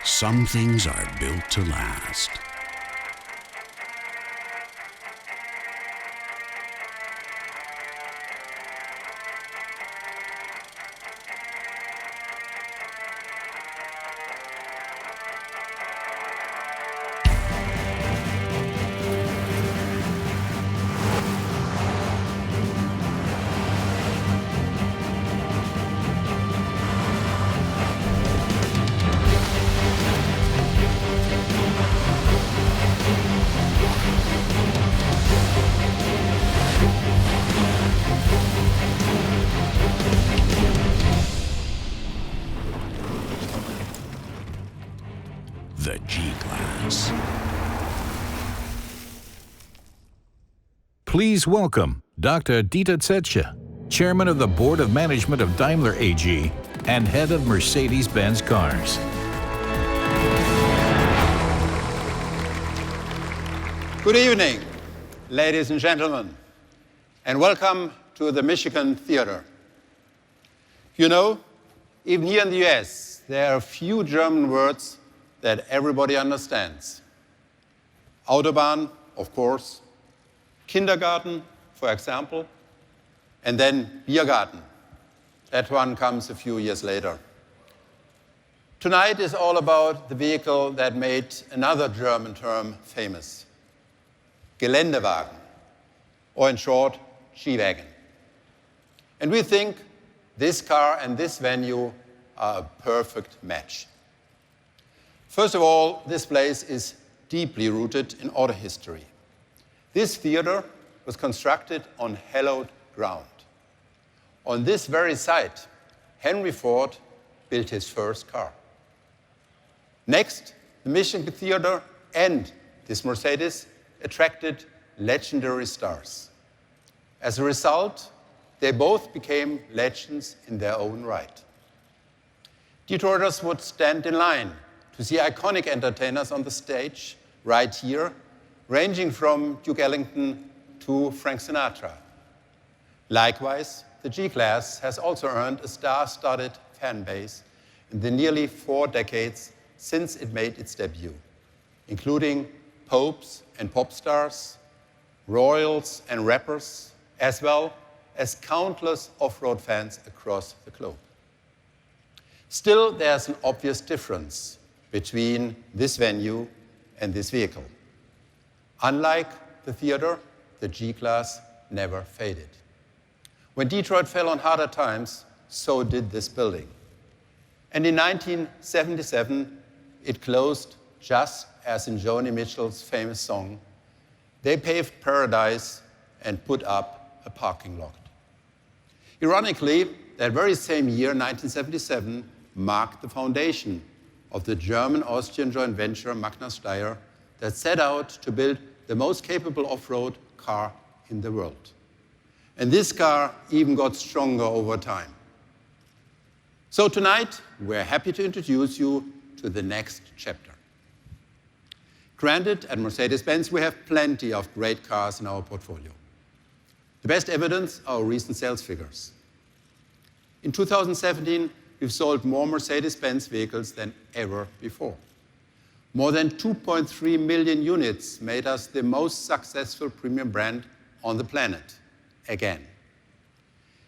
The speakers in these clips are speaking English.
Some things are built to last. The G-Class. Please welcome Dr. Dieter Zetsche, Chairman of the Board of Management of Daimler AG and Head of Mercedes-Benz Cars. Good evening, ladies and gentlemen, and welcome to the Michigan Theater. You know, even here in the US, there are a few German words that everybody understands. Autobahn, of course, kindergarten, for example, and then Biergarten. That one comes a few years later. Tonight is all about the vehicle that made another German term famous, Geländewagen, or in short, G-Wagen. And we think this car and this venue are a perfect match. First of all, this place is deeply rooted in auto history. This theater was constructed on hallowed ground. On this very site, Henry Ford built his first car. Next, the Michigan Theater and this Mercedes attracted legendary stars. As a result, they both became legends in their own right. Detroiters would stand in line to see iconic entertainers on the stage right here, ranging from Duke Ellington to Frank Sinatra. Likewise, the G-Class has also earned a star-studded fan base in the nearly 4 decades since it made its debut, including popes and pop stars, royals and rappers, as well as countless off-road fans across the globe. Still, there's an obvious difference between this venue and this vehicle. Unlike the theater, the G-Class never faded. When Detroit fell on harder times, so did this building. And in 1977, it closed just as in Joni Mitchell's famous song, "They paved paradise and put up a parking lot." Ironically, that very same year, 1977, marked the foundation of the German-Austrian joint venture Magna Steyr that set out to build the most capable off-road car in the world. And this car even got stronger over time. So tonight, we're happy to introduce you to the next chapter. Granted, at Mercedes-Benz, we have plenty of great cars in our portfolio. The best evidence are our recent sales figures. In 2017, we've sold more Mercedes-Benz vehicles than ever before. More than 2.3 million units made us the most successful premium brand on the planet, again.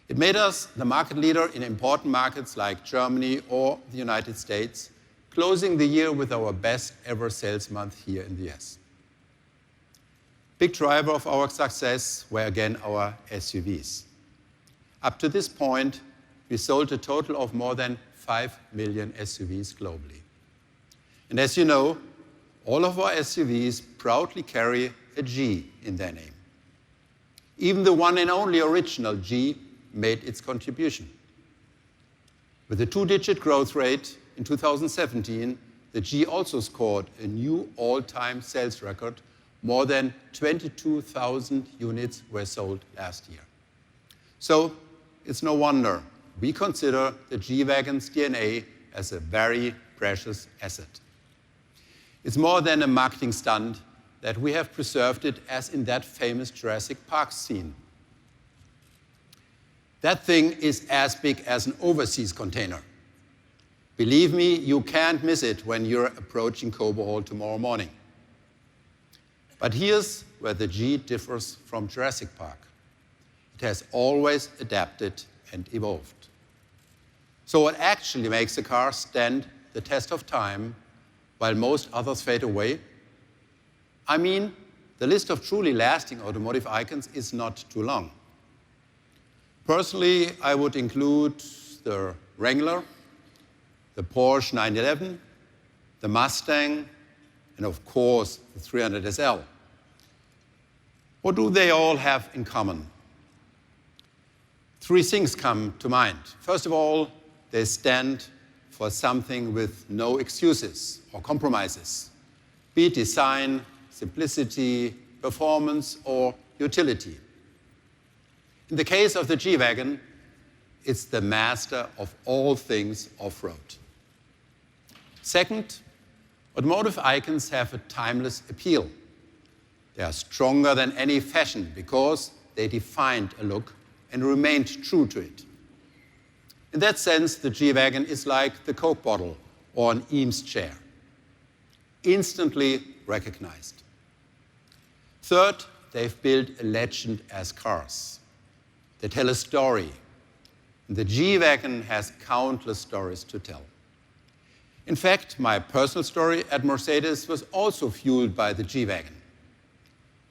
It made us the market leader in important markets like Germany or the United States, closing the year with our best ever sales month here in the US. Big driver of our success were again our SUVs. Up to this point, we sold a total of more than 5 million SUVs globally. And as you know, all of our SUVs proudly carry a G in their name. Even the one and only original G made its contribution. With a 2-digit growth rate in 2017, the G also scored a new all-time sales record. More than 22,000 units were sold last year. So it's no wonder we consider the G-Wagon's DNA as a very precious asset. It's more than a marketing stunt that we have preserved it as in that famous Jurassic Park scene. That thing is as big as an overseas container. Believe me, you can't miss it when you're approaching Cobo Hall tomorrow morning. But here's where the G differs from Jurassic Park. It has always adapted and evolved. So what actually makes a car stand the test of time while most others fade away? I mean, the list of truly lasting automotive icons is not too long. Personally, I would include the Wrangler, the Porsche 911, the Mustang, and of course, the 300 SL. What do they all have in common? Three things come to mind. First of all, they stand for something with no excuses or compromises, be it design, simplicity, performance, or utility. In the case of the G-Wagen, it's the master of all things off-road. Second, automotive icons have a timeless appeal. They are stronger than any fashion because they defined a look and remained true to it. In that sense, the G-Wagen is like the Coke bottle or an Eames chair, instantly recognized. Third, they've built a legend as cars. They tell a story. And the G-Wagen has countless stories to tell. In fact, my personal story at Mercedes was also fueled by the G-Wagen.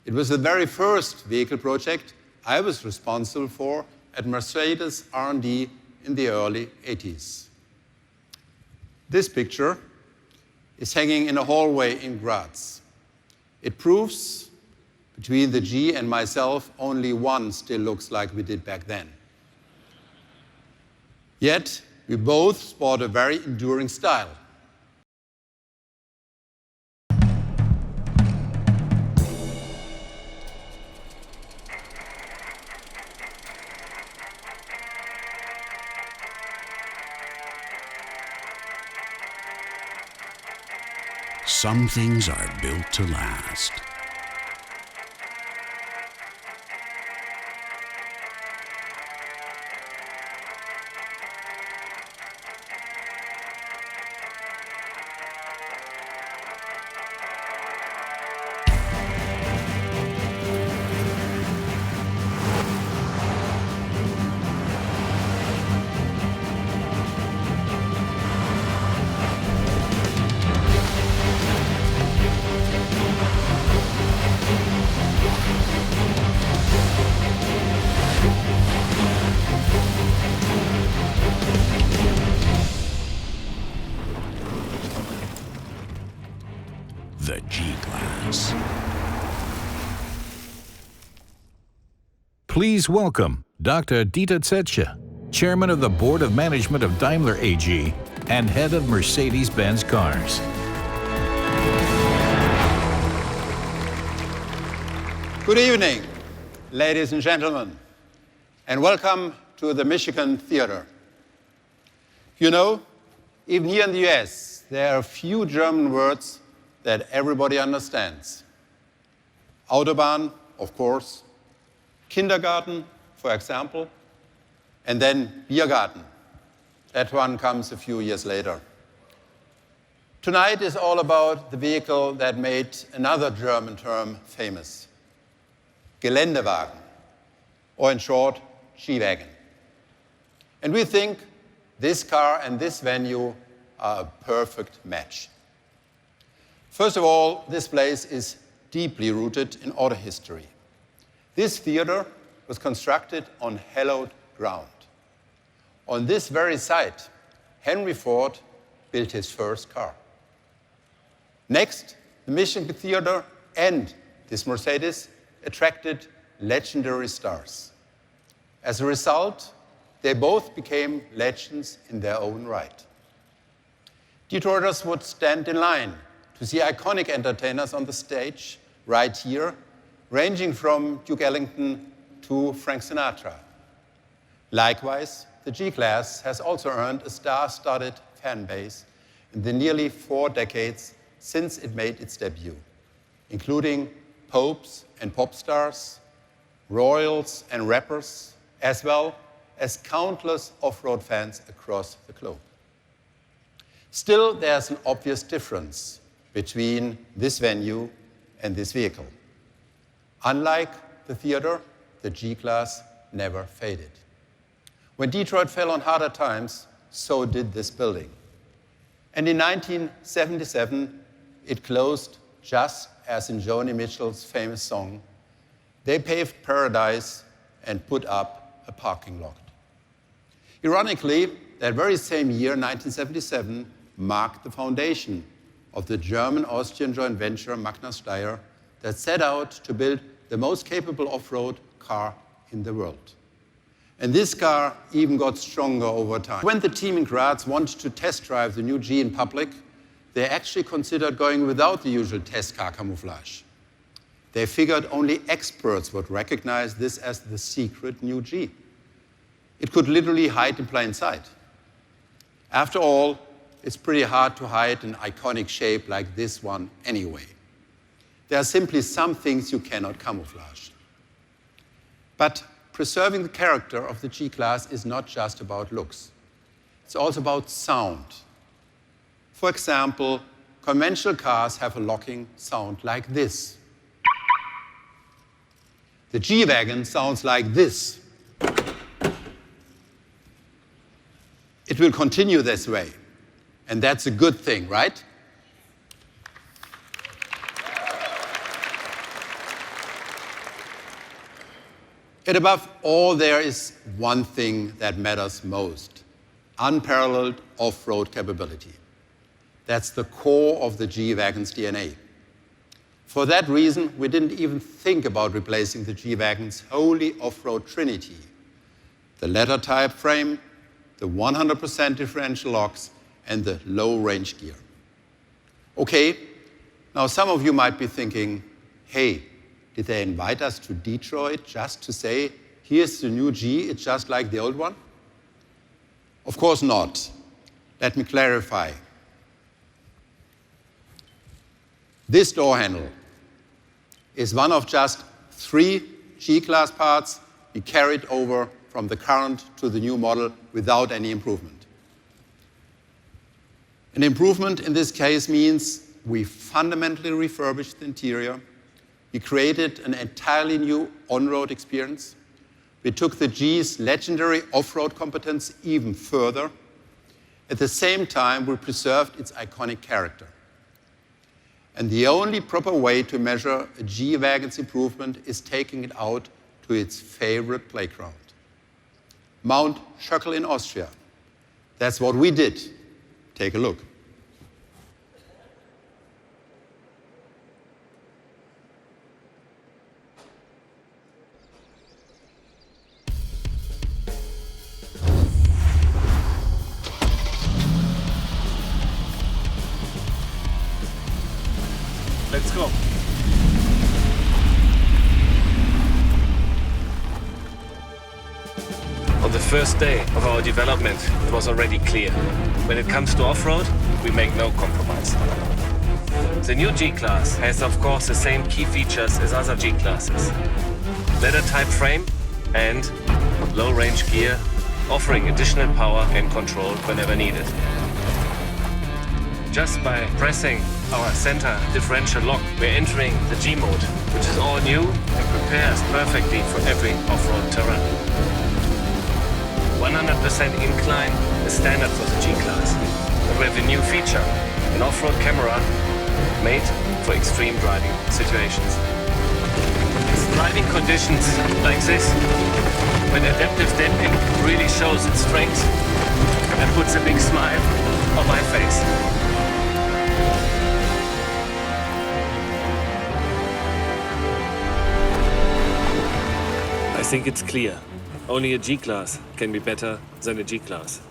It was the very first vehicle project I was responsible for at Mercedes R&D in the early 80s. This picture is hanging in a hallway in Graz. It proves between the G and myself, only one still looks like we did back then. Yet, we both sport a very enduring style. Some things are built to last. The G-Class. Please welcome Dr. Dieter Zetsche, Chairman of the Board of Management of Daimler AG and Head of Mercedes-Benz Cars. Good evening, ladies and gentlemen, and welcome to the Michigan Theater. You know, even here in the US, there are a few German words that everybody understands. Autobahn, of course, kindergarten, for example, and then Biergarten. That one comes a few years later. Tonight is all about the vehicle that made another German term famous, Geländewagen, or in short, G-Wagen. And we think this car and this venue are a perfect match. First of all, this place is deeply rooted in auto history. This theater was constructed on hallowed ground. On this very site, Henry Ford built his first car. Next, the Michigan Theater and this Mercedes attracted legendary stars. As a result, they both became legends in their own right. Detroiters would stand in line to see iconic entertainers on the stage right here, ranging from Duke Ellington to Frank Sinatra. Likewise, the G-Class has also earned a star-studded fan base in the nearly 4 decades since it made its debut, including popes and pop stars, royals and rappers, as well as countless off-road fans across the globe. Still, there's an obvious difference between this venue and this vehicle. Unlike the theater, the G-Class never faded. When Detroit fell on harder times, so did this building. And in 1977, it closed just as in Joni Mitchell's famous song, "They paved paradise and put up a parking lot." Ironically, that very same year, 1977, marked the foundation of the German-Austrian joint venture Magna Steyr that set out to build the most capable off-road car in the world. And this car even got stronger over time. When the team in Graz wanted to test drive the new G in public, they actually considered going without the usual test car camouflage. They figured only experts would recognize this as the secret new G. It could literally hide in plain sight. After all, it's pretty hard to hide an iconic shape like this one anyway. There are simply some things you cannot camouflage. But preserving the character of the G-Class is not just about looks. It's also about sound. For example, conventional cars have a locking sound like this. The G-Wagen sounds like this. It will continue this way, and that's a good thing, right? Yet above all, there is one thing that matters most: unparalleled off-road capability. That's the core of the G-Wagon's DNA. For that reason, we didn't even think about replacing the G-Wagon's holy off-road trinity: the ladder type frame, the 100% differential locks, and the low-range gear. Okay, now some of you might be thinking, hey, did they invite us to Detroit just to say, here's the new G, it's just like the old one? Of course not. Let me clarify. This door handle is one of just 3 G-Class parts we carried over from the current to the new model without any improvement. An improvement in this case means we fundamentally refurbished the interior. We created an entirely new on-road experience. We took the G's legendary off-road competence even further. At the same time, we preserved its iconic character. And the only proper way to measure a G-Wagon's improvement is taking it out to its favorite playground, Mount Schöckel in Austria. That's what we did. Take a look. Let's go. On the first day of our development, it was already clear. When it comes to off-road, we make no compromise. The new G-Class has, of course, the same key features as other G-Classes. Ladder-type frame and low-range gear, offering additional power and control whenever needed. Just by pressing our center differential lock, we're entering the G mode, which is all new and prepares perfectly for every off-road terrain. 100% incline is standard for the G-Class. But we have a new feature, an off-road camera made for extreme driving situations. It's driving conditions like this, when adaptive damping really shows its strength and puts a big smile on my face. I think it's clear. Only a G-Class can be better than a G-Class.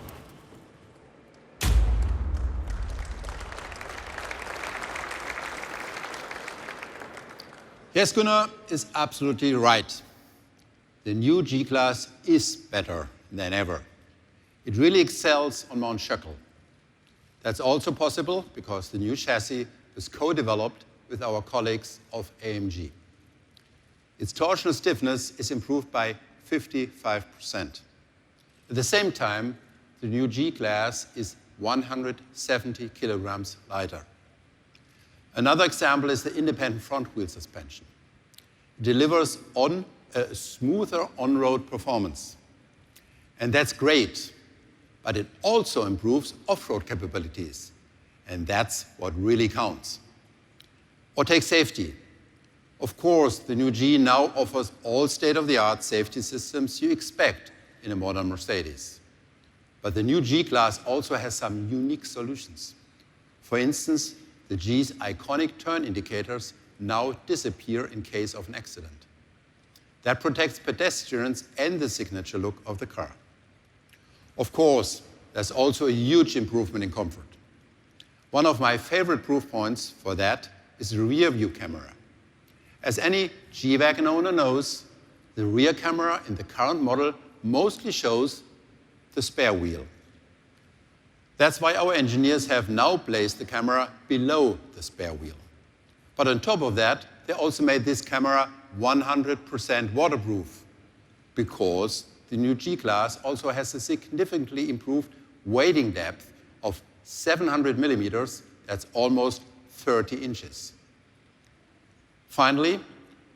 Yes, Gunnar is absolutely right. The new G-Class is better than ever. It really excels on Mount Schöckel. That's also possible because the new chassis was co-developed with our colleagues of AMG. Its torsional stiffness is improved by 55%. At the same time, the new G-Class is 170 kilograms lighter. Another example is the independent front wheel suspension. It delivers a smoother on-road performance. And that's great, but it also improves off-road capabilities. And that's what really counts. Or take safety. Of course, the new G now offers all state-of-the-art safety systems you expect in a modern Mercedes. But the new G-Class also has some unique solutions. For instance, the G's iconic turn indicators now disappear in case of an accident. That protects pedestrians and the signature look of the car. Of course, there's also a huge improvement in comfort. One of my favorite proof points for that is the rear view camera. As any G-Wagen owner knows, the rear camera in the current model mostly shows the spare wheel. That's why our engineers have now placed the camera below the spare wheel. But on top of that, they also made this camera 100% waterproof, because the new G-Class also has a significantly improved weighting depth of 700 millimeters, that's almost 30 inches. Finally,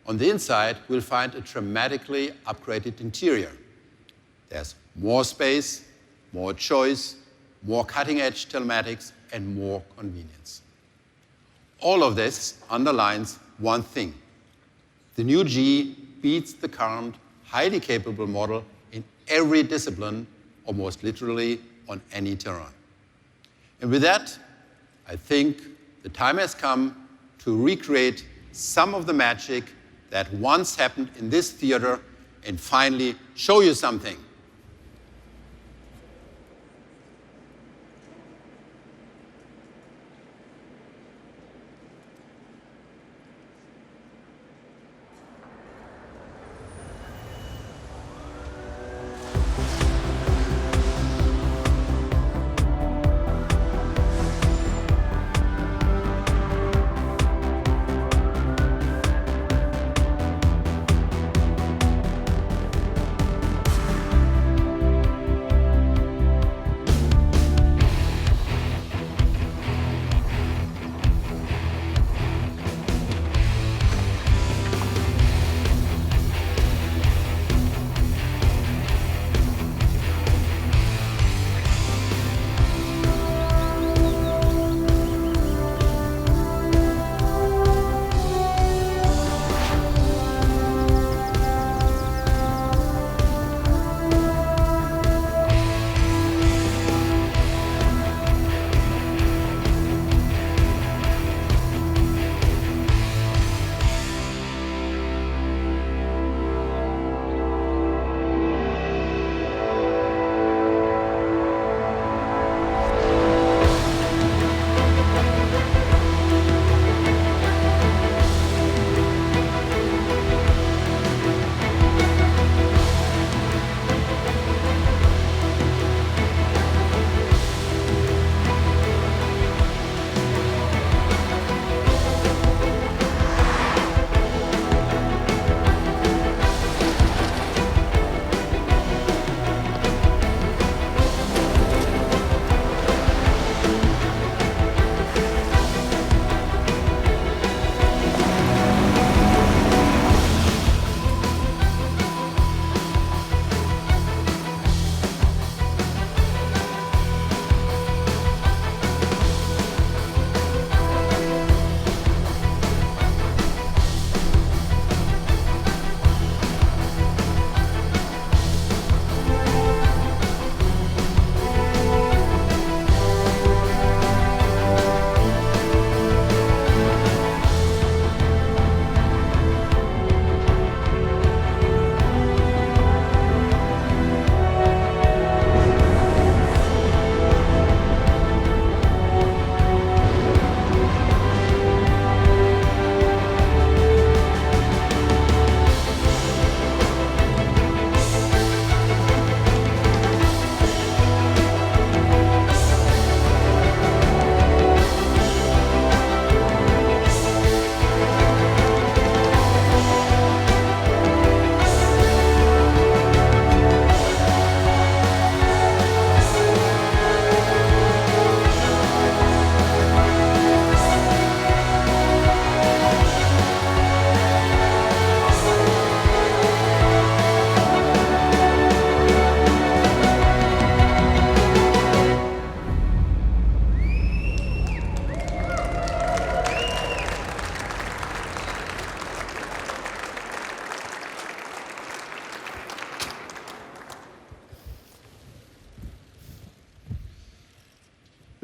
on the inside, we'll find a dramatically upgraded interior. There's more space, more choice, more cutting-edge telematics, and more convenience. All of this underlines one thing. The new G beats the current highly capable model in every discipline, almost literally on any terrain. And with that, I think the time has come to recreate some of the magic that once happened in this theater and finally show you something.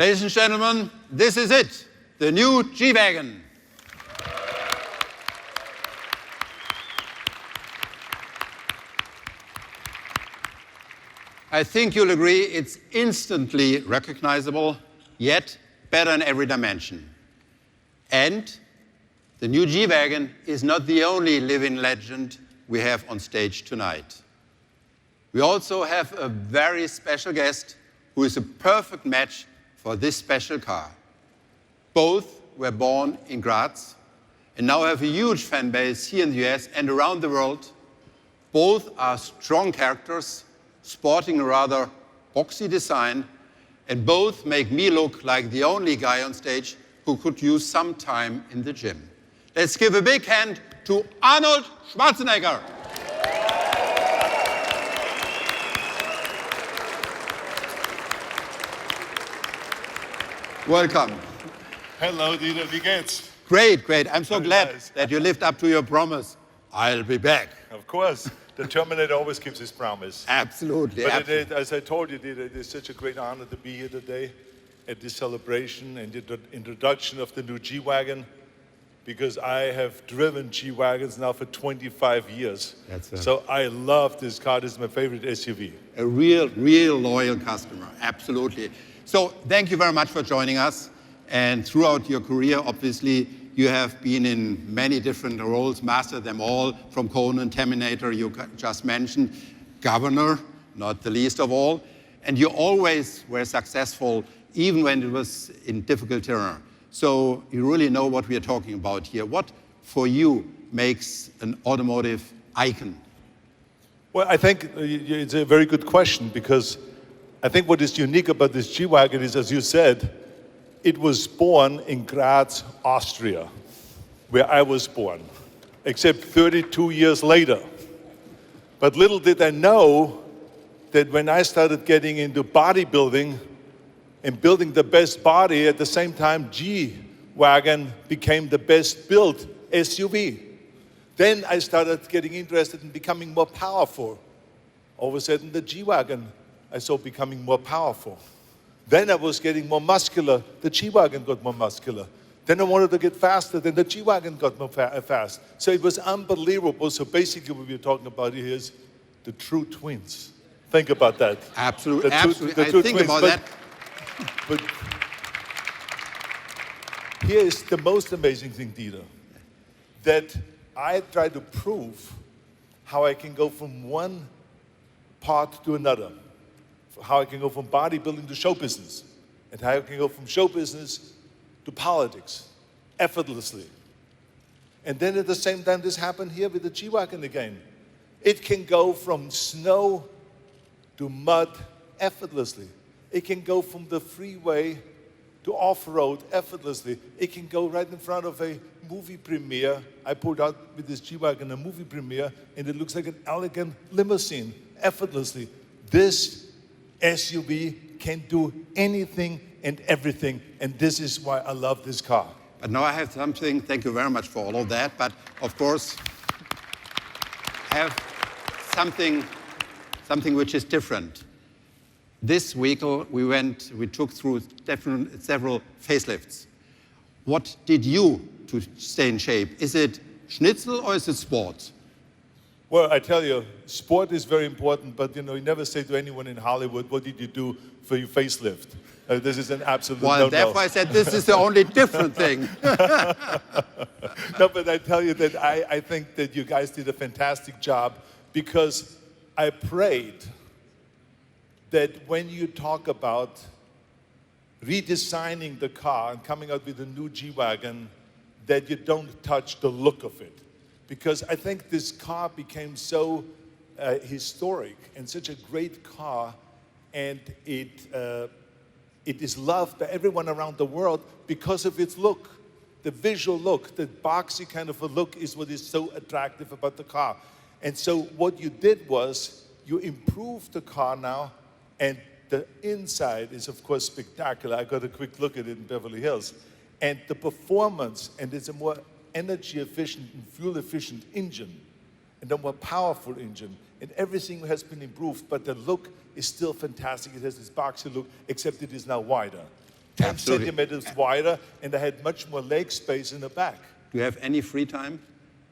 Ladies and gentlemen, this is it, the new G-Wagen. I think you'll agree it's instantly recognizable, yet better in every dimension. And the new G-Wagen is not the only living legend we have on stage tonight. We also have a very special guest who is a perfect match for this special car. Both were born in Graz and now have a huge fan base here in the US and around the world. Both are strong characters, sporting a rather boxy design, and both make me look like the only guy on stage who could use some time in the gym. Let's give a big hand to Arnold Schwarzenegger. Welcome. Hello, Dieter, wie geht's? Great, great. I'm so Very glad nice. that you lived up to your promise. I'll be back. Of course, the Terminator always keeps his promise. Absolutely. But absolutely. as I told you, Dieter, it is such a great honor to be here today at this celebration and the introduction of the new G-Wagen, because I have driven G-Wagons now for 25 years. So I love this car. This is my favorite SUV. A real loyal customer, absolutely. So thank you very much for joining us. And throughout your career, obviously, you have been in many different roles, mastered them all, from Conan, Terminator, you just mentioned, governor, not the least of all. And you always were successful, even when it was in difficult terrain. So you really know what we are talking about here. What, for you, makes an automotive icon? Well, I think it's a very good question, because I think what is unique about this G-Wagen is, as you said, it was born in Graz, Austria, where I was born, except 32 years later. But little did I know that when I started getting into bodybuilding and building the best body, at the same time, G-Wagen became the best built SUV. Then I started getting interested in becoming more powerful. All of a sudden, the G-Wagen I saw becoming more powerful. Then I was getting more muscular. The G-Wagen got more muscular. Then I wanted to get faster. Then the G-Wagen got more fast. So it was unbelievable. So basically what we're talking about here is the true twins. Think about that. Absolutely, The two- absolutely. the I two think twins. about But- that. But here is the most amazing thing, Dieter, that I try to prove how I can go from one part to another, how I can go from bodybuilding to show business, and how I can go from show business to politics effortlessly. And then at the same time, this happened here with the G-Wagen again. It can go from snow to mud effortlessly. It can go from the freeway to off-road effortlessly. It can go right in front of a movie premiere. I pulled out with this G-Wagen a movie premiere, and it looks like an elegant limousine effortlessly. This SUV can do anything and everything, and this is why I love this car. But now I have something, thank you very much for all of that, but of course, I have something which is different. This vehicle, we took through several facelifts. What did you to stay in shape? Is it schnitzel or is it sport? Well, I tell you, sport is very important, but you never say to anyone in Hollywood, what did you do for your facelift? This is an absolute no-no. Therefore I said this is the only different thing. No, but I tell you that I think that you guys did a fantastic job, because I prayed that when you talk about redesigning the car and coming out with a new G-Wagen, that you don't touch the look of it. Because I think this car became so historic and such a great car, and it is loved by everyone around the world because of its look. The visual look, the boxy kind of a look is what is so attractive about the car. And so what you did was you improved the car now, and the inside is of course spectacular. I got a quick look at it in Beverly Hills. And the performance, and it's a more energy efficient and fuel efficient engine, and a more powerful engine, and everything has been improved, but the look is still fantastic. It has this boxy look, except it is now wider. 10 Absolutely. centimeters wider, and I had much more leg space in the back. Do you have any free time?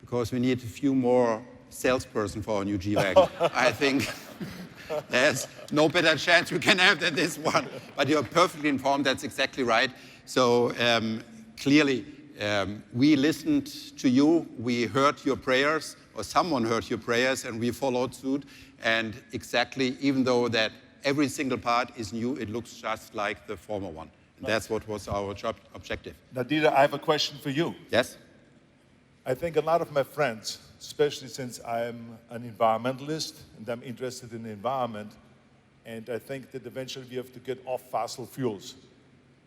Because we need a few more salesperson for our new G-Wagen. I think there's no better chance we can have than this one. But you're perfectly informed, that's exactly right. So clearly, we listened to you, we heard your prayers, or someone heard your prayers, and we followed suit. And exactly, even though that every single part is new, it looks just like the former one. And that's what was our objective. Now, Dieter, I have a question for you. Yes? I think a lot of my friends, especially since I'm an environmentalist and I'm interested in the environment, and I think that eventually we have to get off fossil fuels.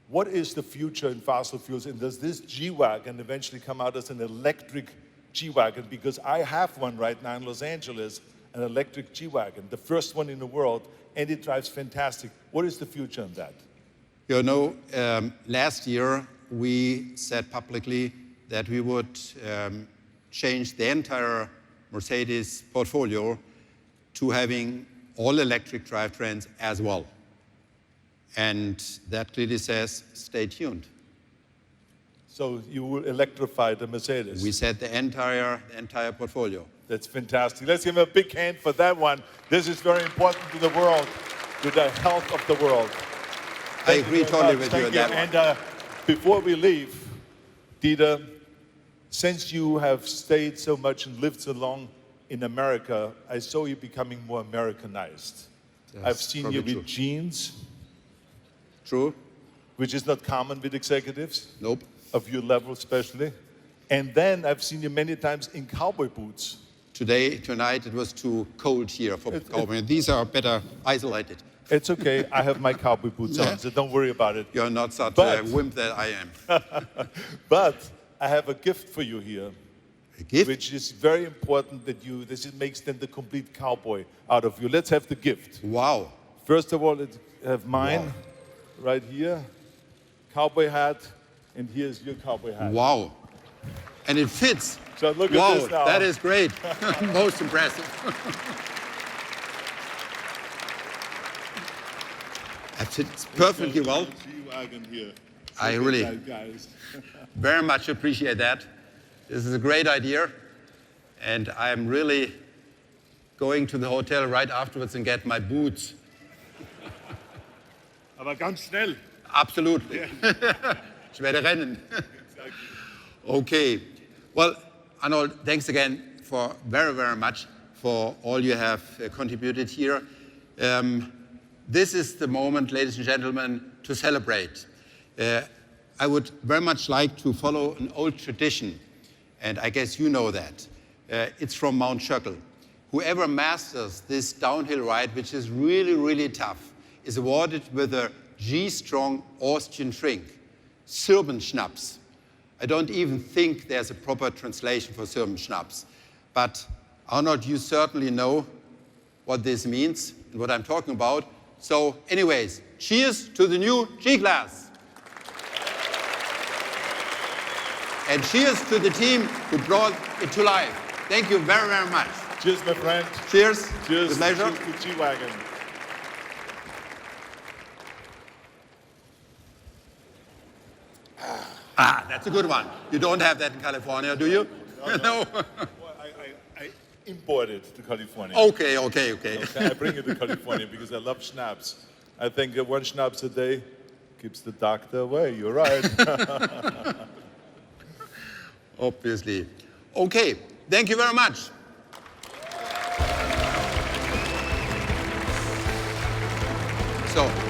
What is the future in fossil fuels, and does this G-Wagen eventually come out as an electric G-Wagen? Because I have one right now in Los Angeles, an electric G-Wagen, the first one in the world, and it drives fantastic. What is the future in that? You know, last year we said publicly that we would change the entire Mercedes portfolio to having all electric drivetrains as well. And that clearly says, stay tuned. So you will electrify the Mercedes? We said the entire portfolio. That's fantastic. Let's give him a big hand for that one. This is very important to the world, to the health of the world. I agree totally with you on that one. And before we leave, Dieter, since you have stayed so much and lived so long in America, I saw you becoming more Americanized. I've seen you with jeans. True. Which is not common with executives. Nope. Of your level especially. And then I've seen you many times in cowboy boots. Tonight it was too cold here for cowboy. These are better isolated. It's okay, I have my cowboy boots on, so don't worry about it. You're not such a wimp that I am. But I have a gift for you here. A gift? Which is very important that makes then the complete cowboy out of you. Let's have the gift. Wow. First of all, let's have mine right here. Cowboy hat, and here's your cowboy hat. Wow. And it fits. So look wow, at this now. That is great. Most impressive. That fits perfectly well. G-Wagen here. I really guys. very much appreciate that. This is a great idea. And I'm really going to the hotel right afterwards and get my boots. Aber ganz schnell. Absolutely. Ich werde rennen. Okay. Well, Arnold, thanks again for very, very much for all you have contributed here. This is the moment, ladies and gentlemen, to celebrate. I would very much like to follow an old tradition, and I guess you know that. It's from Mount Schöckel. Whoever masters this downhill ride, which is really, really tough, is awarded with a G-strong Austrian drink, Sirbenschnaps. I don't even think there's a proper translation for Sirbenschnaps. But Arnold, you certainly know what this means and what I'm talking about. So anyways, cheers to the new G-Class. And cheers to the team who brought it to life. Thank you very, very much. Cheers, my friend. Cheers. Cheers. With pleasure. Cheers to G-Wagen. That's a good one. You don't have that in California, do you? No. Well, I imported to California. Okay. I bring it to California because I love schnapps. I think that one schnapps a day keeps the doctor away. You're right. Obviously. Okay. Thank you very much. So.